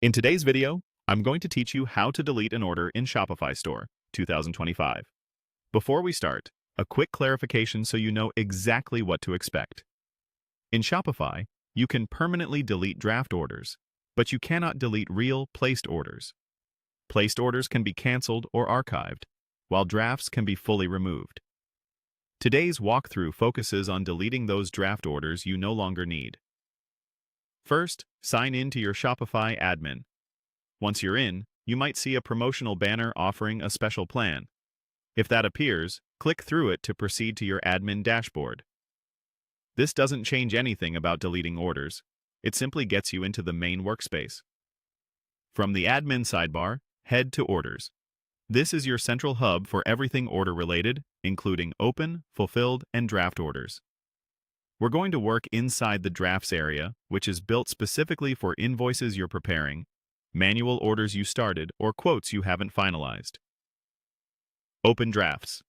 In today's video, I'm going to teach you how to delete an order in Shopify Store 2025. Before we start, a quick clarification so you know exactly what to expect. In Shopify, you can permanently delete draft orders, but you cannot delete real placed orders. Placed orders can be canceled or archived, while drafts can be fully removed. Today's walkthrough focuses on deleting those draft orders you no longer need. First, sign in to your Shopify admin. Once you're in, you might see a promotional banner offering a special plan. If that appears, click through it to proceed to your admin dashboard. This doesn't change anything about deleting orders. It simply gets you into the main workspace. From the admin sidebar, head to Orders. This is your central hub for everything order-related, including open, fulfilled, and draft orders. We're going to work inside the Drafts area, which is built specifically for invoices you're preparing, manual orders you started, or quotes you haven't finalized. Open Drafts.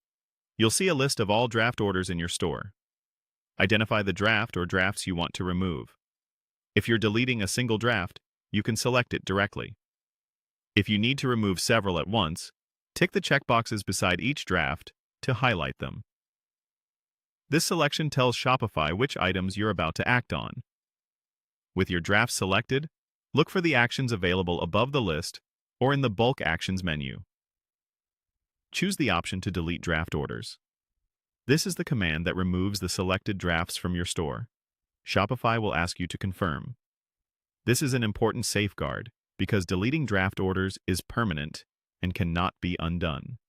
You'll see a list of all draft orders in your store. Identify the draft or drafts you want to remove. If you're deleting a single draft, you can select it directly. If you need to remove several at once, tick the checkboxes beside each draft to highlight them. This selection tells Shopify which items you're about to act on. With your drafts selected, look for the actions available above the list or in the Bulk Actions menu. Choose the option to delete draft orders. This is the command that removes the selected drafts from your store. Shopify will ask you to confirm. This is an important safeguard because deleting draft orders is permanent and cannot be undone.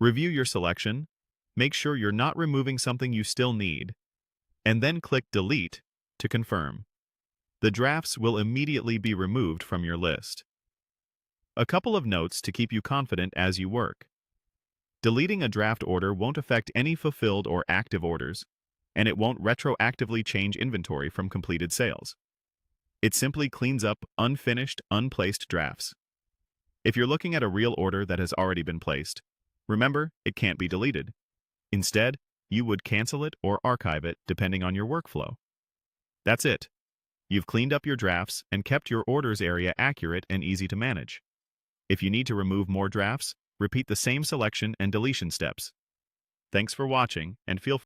Review your selection, make sure you're not removing something you still need, and then click Delete to confirm. The drafts will immediately be removed from your list. A couple of notes to keep you confident as you work. Deleting a draft order won't affect any fulfilled or active orders, and it won't retroactively change inventory from completed sales. It simply cleans up unfinished, unplaced drafts. If you're looking at a real order that has already been placed, remember, it can't be deleted. Instead, you would cancel it or archive it depending on your workflow. That's it. You've cleaned up your drafts and kept your orders area accurate and easy to manage. If you need to remove more drafts, repeat the same selection and deletion steps. Thanks for watching, and feel free